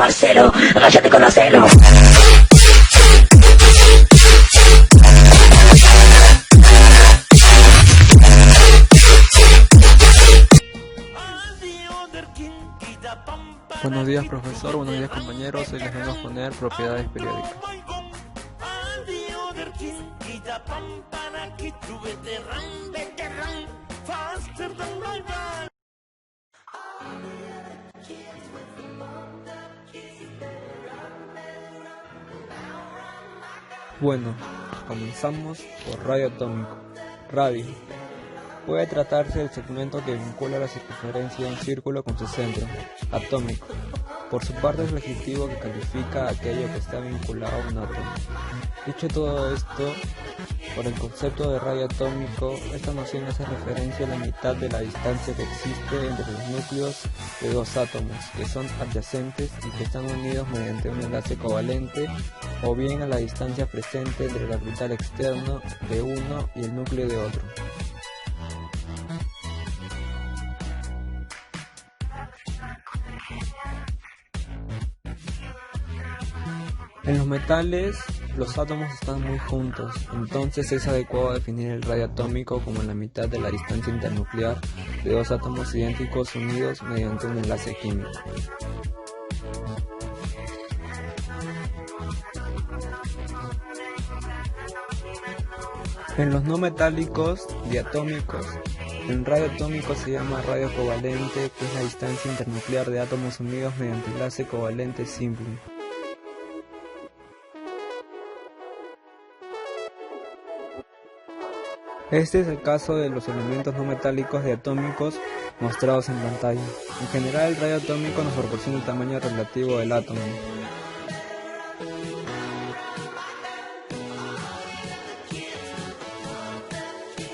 parcero, agáchate con acero. Buenos días profesor, buenos días compañeros, hoy les vengo a exponer propiedades periódicas. Bueno, comenzamos por radio atómico. Radio. Puede tratarse del segmento que vincula la circunferencia de un círculo con su centro, atómico. Por su parte es el adjetivo que califica aquello que está vinculado a un átomo. Dicho todo esto, por el concepto de radio atómico, esta noción hace referencia a la mitad de la distancia que existe entre los núcleos de dos átomos, que son adyacentes y que están unidos mediante un enlace covalente, o bien a la distancia presente entre el orbital externo de uno y el núcleo de otro. En los metales, los átomos están muy juntos, entonces es adecuado definir el radio atómico como la mitad de la distancia internuclear de dos átomos idénticos unidos mediante un enlace químico. En los no metálicos, diatómicos, el radio atómico se llama radio covalente, que es la distancia internuclear de átomos unidos mediante enlace covalente simple. Este es el caso de los elementos no metálicos diatómicos mostrados en pantalla. En general, el radio atómico nos proporciona el tamaño relativo del átomo.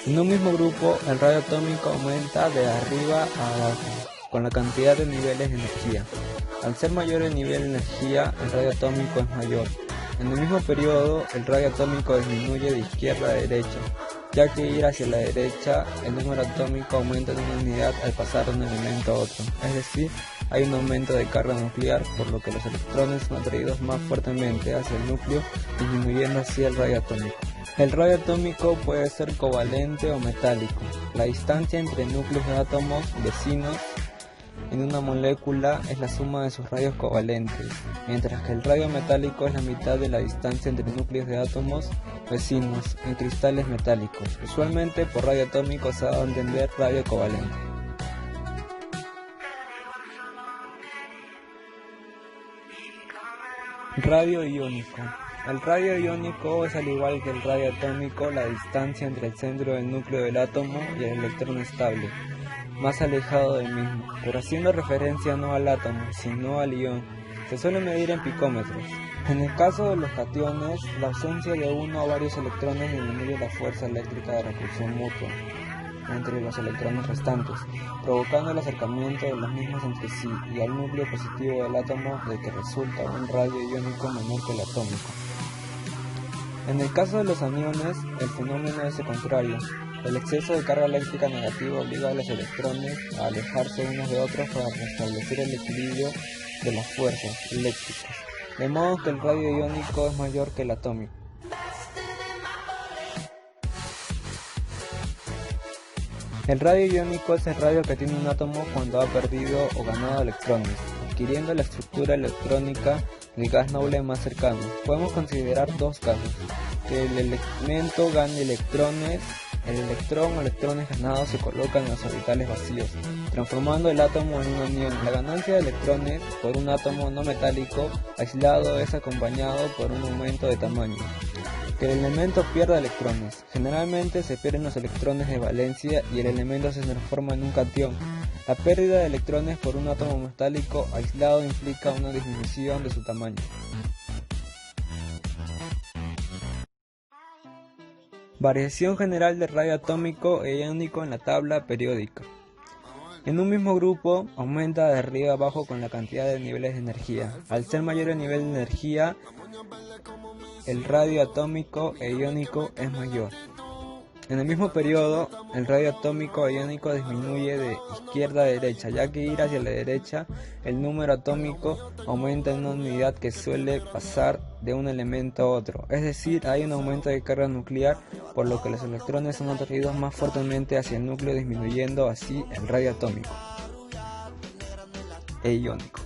En un mismo grupo, el radio atómico aumenta de arriba a abajo, con la cantidad de niveles de energía. Al ser mayor el nivel de energía, el radio atómico es mayor. En el mismo periodo, el radio atómico disminuye de izquierda a derecha, ya que ir hacia la derecha, el número atómico aumenta en una unidad al pasar de un elemento a otro, es decir, hay un aumento de carga nuclear, por lo que los electrones son atraídos más fuertemente hacia el núcleo, disminuyendo así el radio atómico. El radio atómico puede ser covalente o metálico. La distancia entre núcleos de átomos vecinos en una molécula es la suma de sus radios covalentes, mientras que el radio metálico es la mitad de la distancia entre núcleos de átomos vecinos en cristales metálicos. Usualmente por radio atómico se ha dado a entender radio covalente. Radio iónico. El radio iónico es, al igual que el radio atómico, la distancia entre el centro del núcleo del átomo y el electrón estable, más alejado del mismo, pero haciendo referencia no al átomo, sino al ión. Se suele medir en picómetros. En el caso de los cationes, la ausencia de uno o varios electrones disminuye la fuerza eléctrica de repulsión mutua entre los electrones restantes, provocando el acercamiento de los mismos entre sí y al núcleo positivo del átomo, de que resulta un radio iónico menor que el atómico. En el caso de los aniones, el fenómeno es el contrario. El exceso de carga eléctrica negativa obliga a los electrones a alejarse unos de otros para restablecer el equilibrio de las fuerzas eléctricas, de modo que el radio iónico es mayor que el atómico. El radio iónico es el radio que tiene un átomo cuando ha perdido o ganado electrones, adquiriendo la estructura electrónica del gas noble más cercano. Podemos considerar dos casos: que el elemento gane electrones, el electrón o electrones ganados se colocan en los orbitales vacíos, transformando el átomo en un anión. La ganancia de electrones por un átomo no metálico aislado es acompañado por un aumento de tamaño. Que el elemento pierda electrones. Generalmente se pierden los electrones de valencia y el elemento se transforma en un catión. La pérdida de electrones por un átomo metálico aislado implica una disminución de su tamaño. Variación general del radio atómico e iónico en la tabla periódica. En un mismo grupo, aumenta de arriba a abajo con la cantidad de niveles de energía. Al ser mayor el nivel de energía, el radio atómico e iónico es mayor. En el mismo periodo, el radio atómico iónico disminuye de izquierda a derecha, ya que ir hacia la derecha, el número atómico aumenta en una unidad que suele pasar de un elemento a otro. Es decir, hay un aumento de carga nuclear, por lo que los electrones son atraídos más fuertemente hacia el núcleo, disminuyendo así el radio atómico e iónico.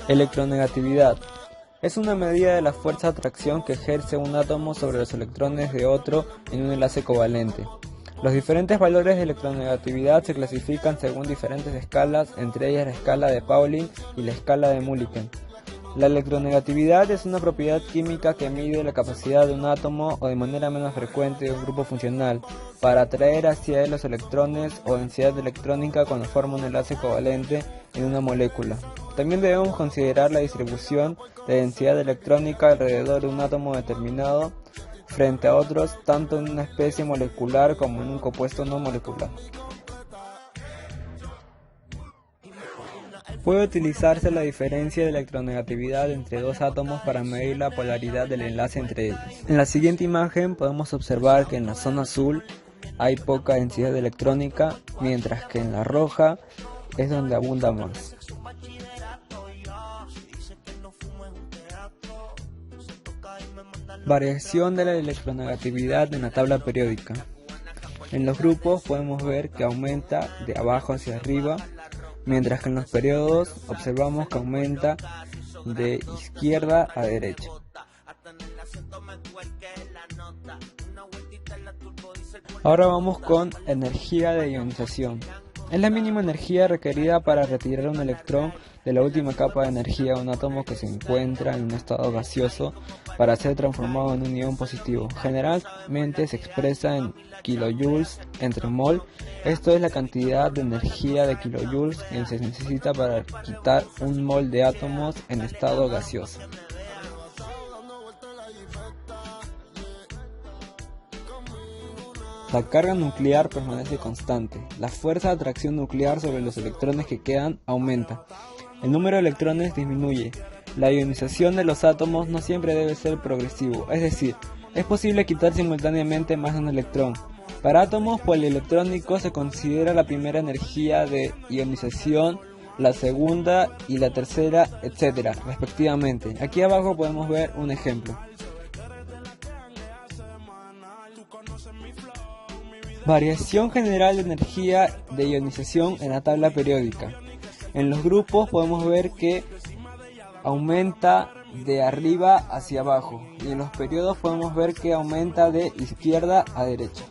Electronegatividad. Es una medida de la fuerza de atracción que ejerce un átomo sobre los electrones de otro en un enlace covalente. Los diferentes valores de electronegatividad se clasifican según diferentes escalas, entre ellas la escala de Pauling y la escala de Mulliken. La electronegatividad es una propiedad química que mide la capacidad de un átomo, o de manera menos frecuente de un grupo funcional, para atraer hacia él los electrones o densidad electrónica cuando forma un enlace covalente en una molécula. También debemos considerar la distribución de densidad electrónica alrededor de un átomo determinado frente a otros, tanto en una especie molecular como en un compuesto no molecular. Puede utilizarse la diferencia de electronegatividad entre dos átomos para medir la polaridad del enlace entre ellos. En la siguiente imagen podemos observar que en la zona azul hay poca densidad electrónica, mientras que en la roja es donde abunda más. Variación de la electronegatividad en la tabla periódica. En los grupos podemos ver que aumenta de abajo hacia arriba, mientras que en los periodos observamos que aumenta de izquierda a derecha. Ahora vamos con energía de ionización. Es la mínima energía requerida para retirar un electrón de la última capa de energía de un átomo que se encuentra en un estado gaseoso para ser transformado en un ion positivo. Generalmente se expresa en kilojoules entre mol. Esto es la cantidad de energía de kilojoules que se necesita para quitar un mol de átomos en estado gaseoso. La carga nuclear permanece constante. La fuerza de atracción nuclear sobre los electrones que quedan aumenta. El número de electrones disminuye. La ionización de los átomos no siempre debe ser progresivo, es decir, es posible quitar simultáneamente más de un electrón. Para átomos polielectrónicos se considera la primera energía de ionización, la segunda y la tercera, etc., respectivamente. Aquí abajo podemos ver un ejemplo. Variación general de energía de ionización en la tabla periódica. En los grupos podemos ver que aumenta de arriba hacia abajo, y en los periodos podemos ver que aumenta de izquierda a derecha.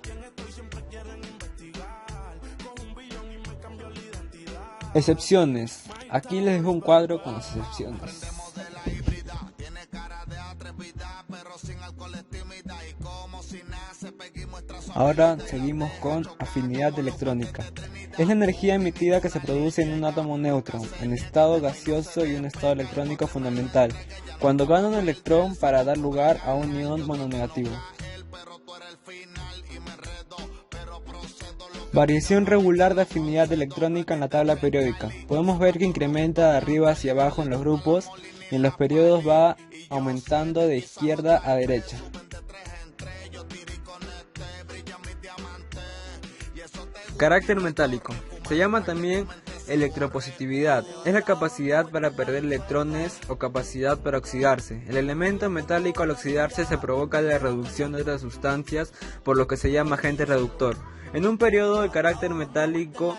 Excepciones. Aquí les dejo un cuadro con las excepciones. Ahora seguimos con afinidad electrónica. Es la energía emitida que se produce en un átomo neutro, en estado gaseoso y un estado electrónico fundamental, cuando gana un electrón para dar lugar a un ion mononegativo. Variación regular de afinidad electrónica en la tabla periódica. Podemos ver que incrementa de arriba hacia abajo en los grupos y en los periodos va aumentando de izquierda a derecha. Carácter metálico. Se llama también electropositividad. Es la capacidad para perder electrones o capacidad para oxidarse. El elemento metálico al oxidarse se provoca la reducción de otras sustancias, por lo que se llama agente reductor. En un periodo, el carácter metálico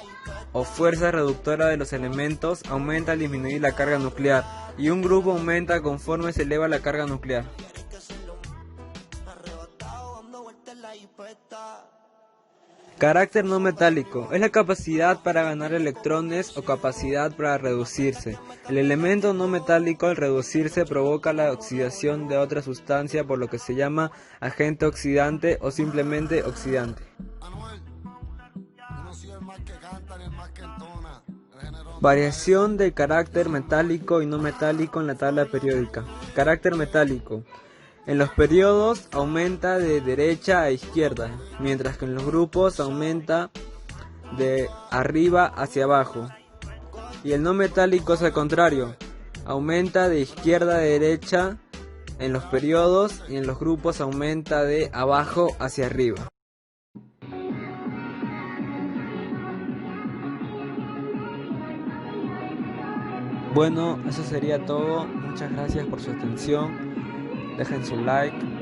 o fuerza reductora de los elementos aumenta al disminuir la carga nuclear, y un grupo aumenta conforme se eleva la carga nuclear. Carácter no metálico. Es la capacidad para ganar electrones o capacidad para reducirse. El elemento no metálico al reducirse provoca la oxidación de otra sustancia, por lo que se llama agente oxidante o simplemente oxidante. Variación de carácter metálico y no metálico en la tabla periódica. Carácter metálico. En los periodos aumenta de derecha a izquierda, mientras que en los grupos aumenta de arriba hacia abajo. Y el no metálico es al contrario, aumenta de izquierda a derecha en los periodos y en los grupos aumenta de abajo hacia arriba. Bueno, eso sería todo. Muchas gracias por su atención. Dejen su like.